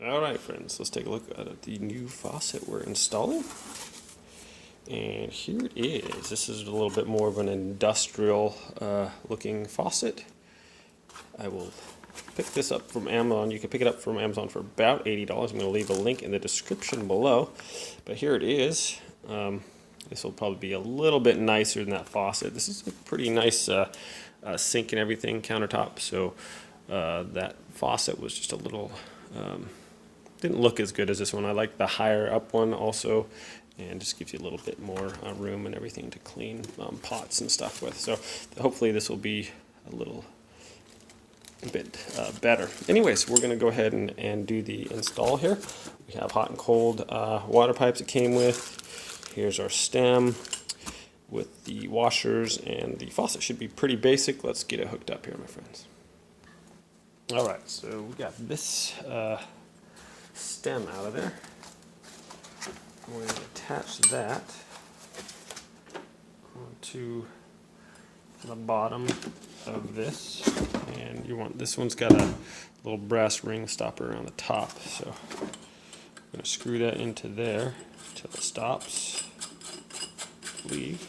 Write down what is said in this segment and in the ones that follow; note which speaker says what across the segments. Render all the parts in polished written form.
Speaker 1: Alright friends, let's take a look at the new faucet we're installing. And here it is. This is a little bit more of an industrial looking faucet. I will pick this up from Amazon. You can pick it up from Amazon for about $80. I'm going to leave a link in the description below. But here it is. This will probably be a little bit nicer than that faucet. This is a pretty nice sink and everything, countertop. So that faucet was just a little... didn't look as good as this one. I like the higher up one also, and just gives you a little bit more room and everything to clean pots and stuff with. So hopefully this will be a little bit better. Anyways, we're going to go ahead and do the install here. We have hot and cold water pipes it came with. Here's our stem with the washers, and the faucet should be pretty basic. Let's get it hooked up here, my friends. Alright, so we got this stem out of there. We're going to attach that onto the bottom of this, and this one's got a little brass ring stopper around the top, so I'm going to screw that into there until it stops. Leave.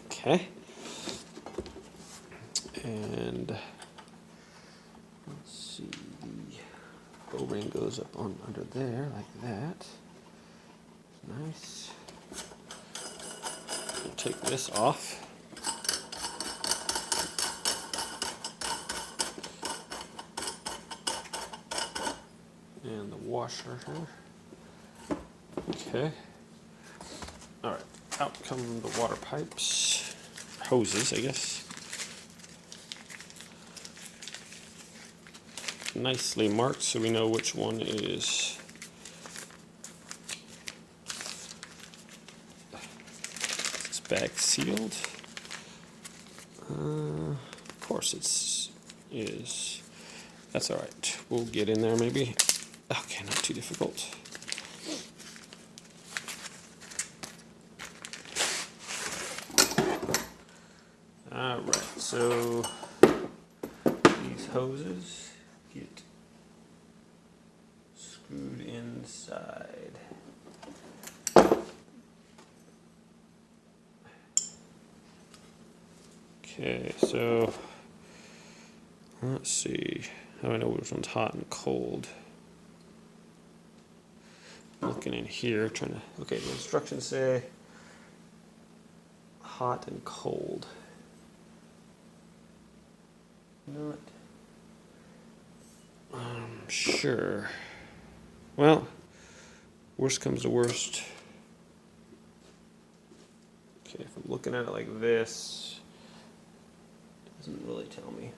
Speaker 1: Okay. And let's see, the O-ring goes up on under there like that. Nice. We'll take this off. And the washer here. Okay. Alright, out come the water pipes. Hoses, I guess. Nicely marked so we know which one is it's bag sealed. Of course is. That's alright. We'll get in there maybe. Okay, not too difficult. Alright, so these hoses get screwed inside. Okay, so let's see. How do I know which one's hot and cold? I'm looking in here, trying to. Okay, the instructions say hot and cold. Not. Sure. Well, worst comes to worst. Okay, if I'm looking at it like this, it doesn't really tell me.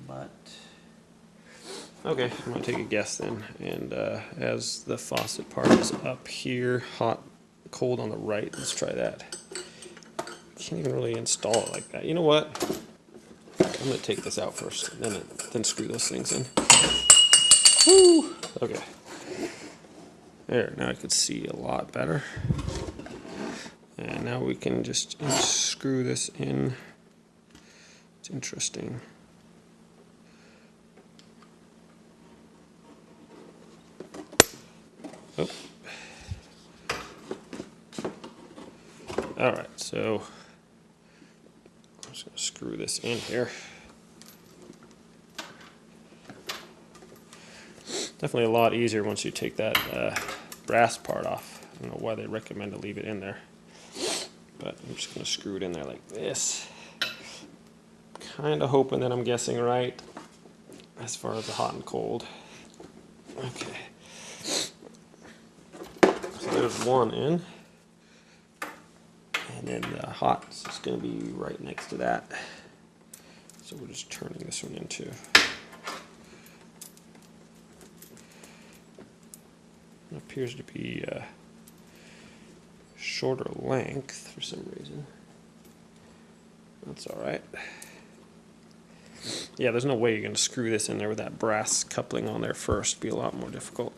Speaker 1: But, okay, I'm going to take a guess then. And as the faucet part is up here, hot, cold on the right, let's try that. Can't even really install it like that. You know what? I'm going to take this out first, and then screw those things in. Woo! Okay. There, now I can see a lot better. And now we can just screw this in. It's interesting. Oh. Alright, so I'm just going to screw this in here. Definitely a lot easier once you take that brass part off. I don't know why they recommend to leave it in there. But I'm just going to screw it in there like this. Kind of hoping that I'm guessing right as far as the hot and cold. Okay. So there's one in. And then the hot is going to be right next to that. So we're just turning this one into. It appears to be shorter length for some reason. That's alright. Yeah, there's no way you're going to screw this in there with that brass coupling on there first. It'd be a lot more difficult.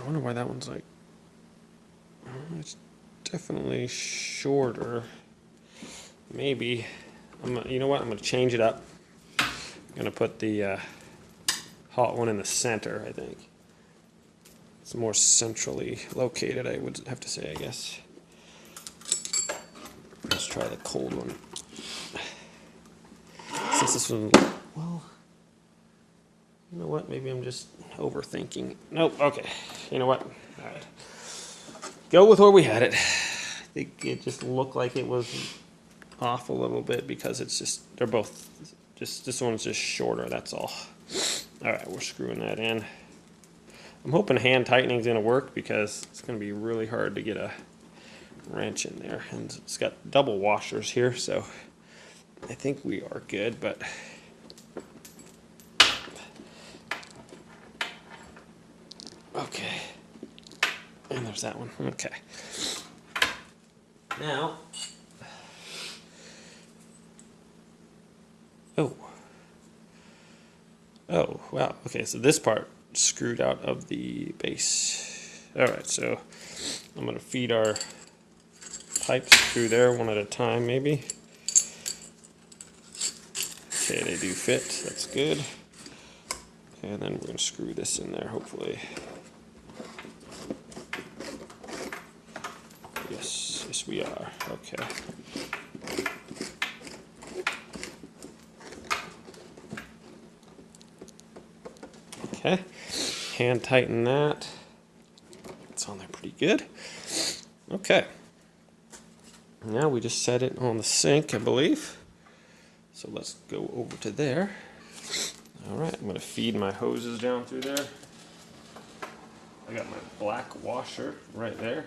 Speaker 1: I wonder why that one's like... It's definitely shorter. Maybe, you know what, I'm going to change it up. I'm going to put the hot one in the center, I think. It's more centrally located, I would have to say, I guess. Let's try the cold one. Since this one, well, you know what, maybe I'm just overthinking. Nope, okay, you know what, all right. Go with where we had it. I think it just looked like it was off a little bit because it's just, they're both, just, this one's just shorter, that's all. All right, we're screwing that in. I'm hoping hand tightening is going to work because it's going to be really hard to get a wrench in there. And it's got double washers here, so I think we are good, but okay. And there's that one. Okay. Now, oh, wow. Okay, so this part screwed out of the base. All right, so I'm going to feed our pipes through there one at a time, maybe. Okay, they do fit. That's good. And then we're going to screw this in there, hopefully. Yes, we are. Okay. Okay. Hand tighten that. It's on there pretty good. Okay. Now we just set it on the sink, I believe. So let's go over to there. All right, I'm going to feed my hoses down through there. I got my black washer right there.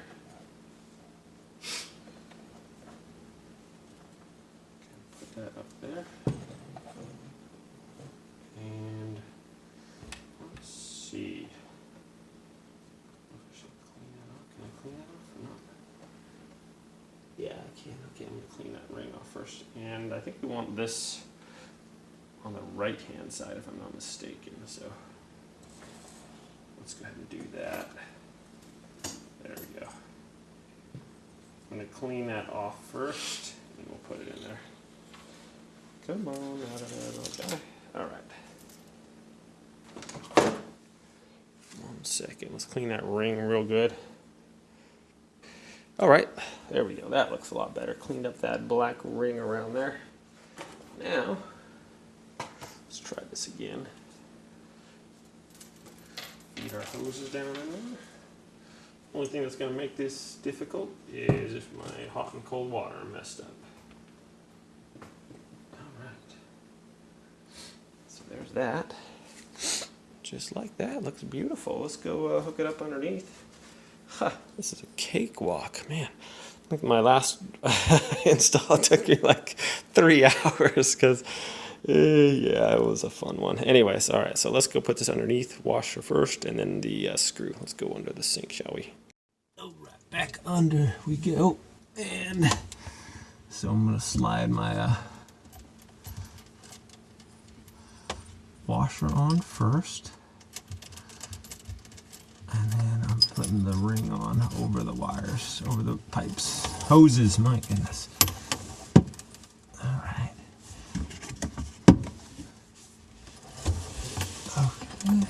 Speaker 1: Put that up there. And let's see. I should clean that off. Can I clean that off or not? Yeah, I can. Okay, I'm going to clean that ring off first. And I think we want this on the right-hand side, if I'm not mistaken. So let's go ahead and do that. There we go. I'm going to clean that off first, and we'll put it in there. Come on, out of there, little guy. All right. 1 second. Let's clean that ring real good. All right, there we go. That looks a lot better. Cleaned up that black ring around there. Now, let's try this again. Feed our hoses down in there. Only thing that's going to make this difficult is if my hot and cold water are messed up. All right. So there's that. Just like that. Looks beautiful. Let's go hook it up underneath. Huh, this is a cakewalk, man. I think my last install took me like 3 hours because, yeah, it was a fun one. Anyways, all right, so let's go put this underneath, washer first, and then the screw. Let's go under the sink, shall we? All right, back under we go. And so I'm going to slide my washer on first. And then I'm putting the ring on over the wires, over the pipes. Hoses, my goodness. All right. Okay.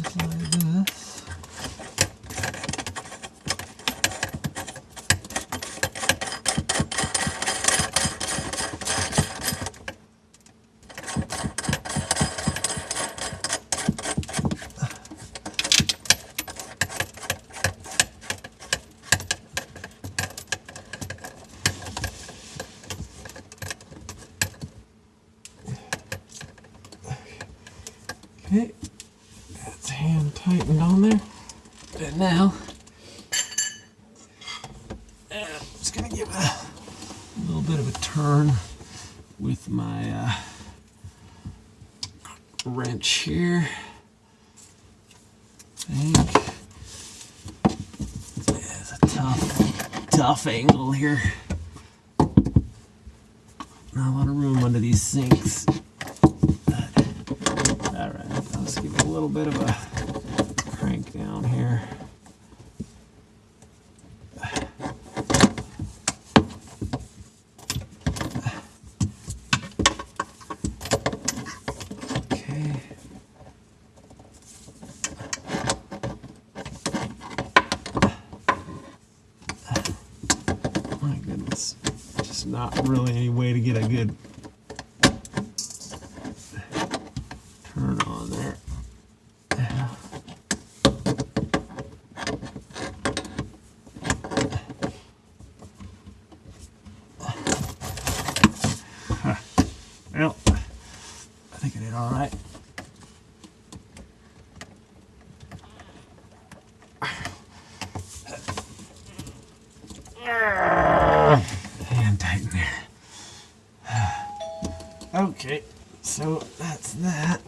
Speaker 1: Just like this. Okay, that's hand tightened on there. And now, I'm just going to give it a little bit of a turn with my wrench here. I think there's a tough angle here. Not a lot of room under these sinks. Alright, let's give it a little bit of a crank down here. There's not really any way to get a good turn on there. Well, I think I did all right. And tighten there. Okay, so that's that.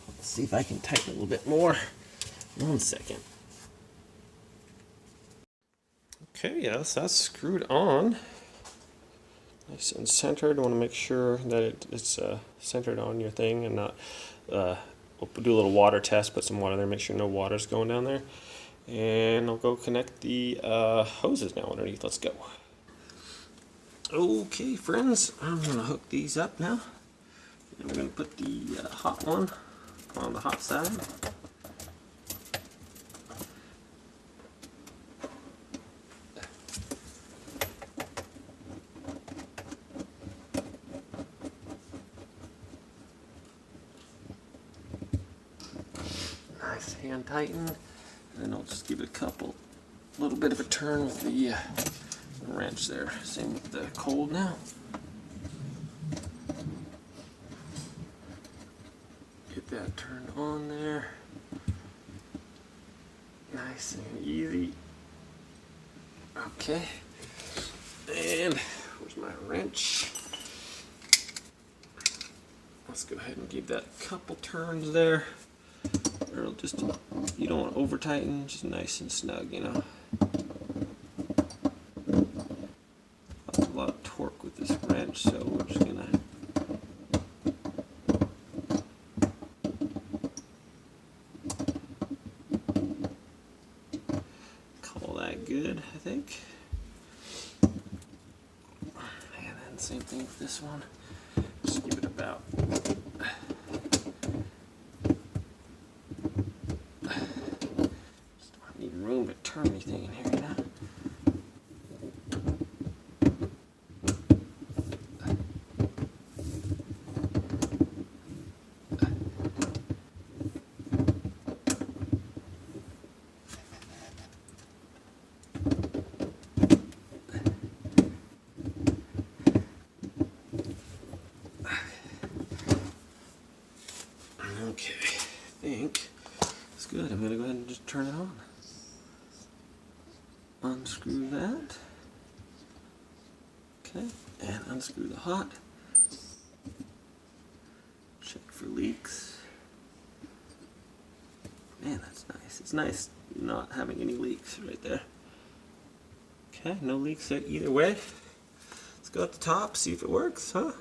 Speaker 1: Let's see if I can tighten a little bit more. 1 second. Okay, yes, that's screwed on. Nice and centered. I want to make sure that it's centered on your thing and not. We'll do a little water test. Put some water there. Make sure no water's going down there. And I'll go connect the hoses now underneath. Let's go. Okay, friends, I'm going to hook these up now. And we're going to put the hot one on the hot side. Nice hand tighten. And I'll just give it a little bit of a turn with the wrench there. Same with the cold now. Get that turned on there. Nice and easy. Okay. And where's my wrench? Let's go ahead and give that a couple turns there. Or just, you don't want to over tighten, just nice and snug, you know. A lot of torque with this wrench, so we're just gonna call that good, I think. And then same thing with this one. Just give it about. Room to turn anything in here, you know. Okay, I think it's good. I'm gonna go ahead and just turn it on. Unscrew that. Okay, and unscrew the hot. Check for leaks. Man, that's nice. It's nice not having any leaks right there. Okay, no leaks there either way. Let's go at the top, see if it works, huh?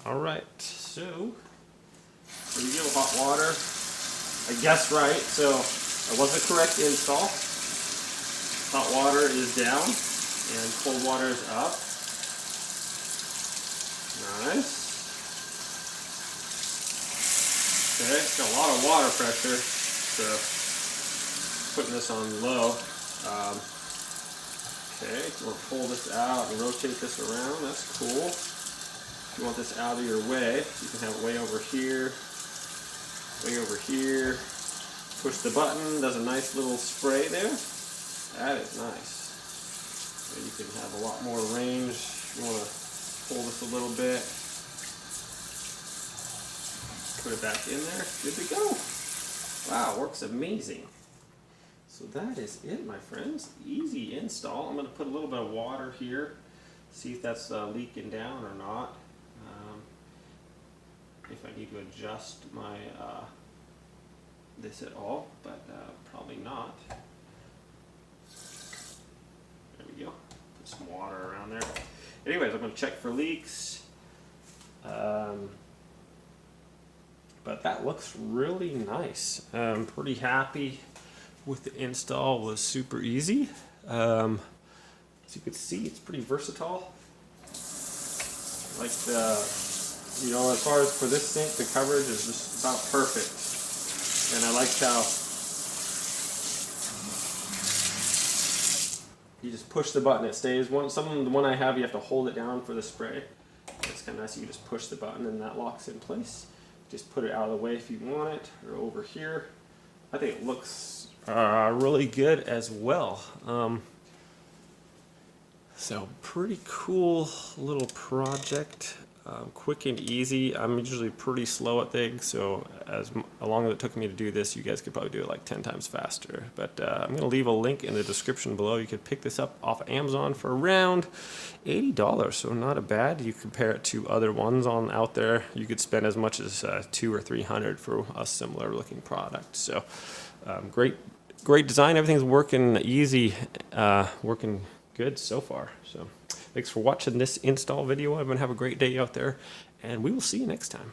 Speaker 1: Alright, so here we go, hot water. I guessed right, so it was a correct install. Hot water is down and cold water is up. Nice. Okay, got a lot of water pressure, so putting this on low. Okay, we'll pull this out and rotate this around. That's cool. You want this out of your way. You can have it way over here, way over here. Push the button, does a nice little spray there. That is nice. So you can have a lot more range. You want to pull this a little bit. Put it back in there. Good to go. Wow, works amazing. So that is it, my friends. Easy install. I'm going to put a little bit of water here. See if that's leaking down or not. If I need to adjust my this at all, but probably not. There we go. Put some water around there. Anyways, I'm going to check for leaks. But that looks really nice. I'm pretty happy with the install. It was super easy. As you can see, it's pretty versatile. Like the, you know, as far as for this sink, the coverage is just about perfect. And I like how You just push the button, it stays. The one I have, you have to hold it down for the spray. It's kind of nice. You just push the button and that locks in place. Just put it out of the way if you want it, or over here. I think it looks really good as well. So pretty cool little project. Quick and easy. I'm usually pretty slow at things, so as long as it took me to do this, you guys could probably do it like 10 times faster. But I'm going to leave a link in the description below. You could pick this up off Amazon for around $80, so not a bad. You compare it to other ones out there, you could spend as much as $200 or $300 for a similar looking product. So great design. Everything's working easy, working good so far. So thanks for watching this install video. Everyone have a great day out there, and we will see you next time.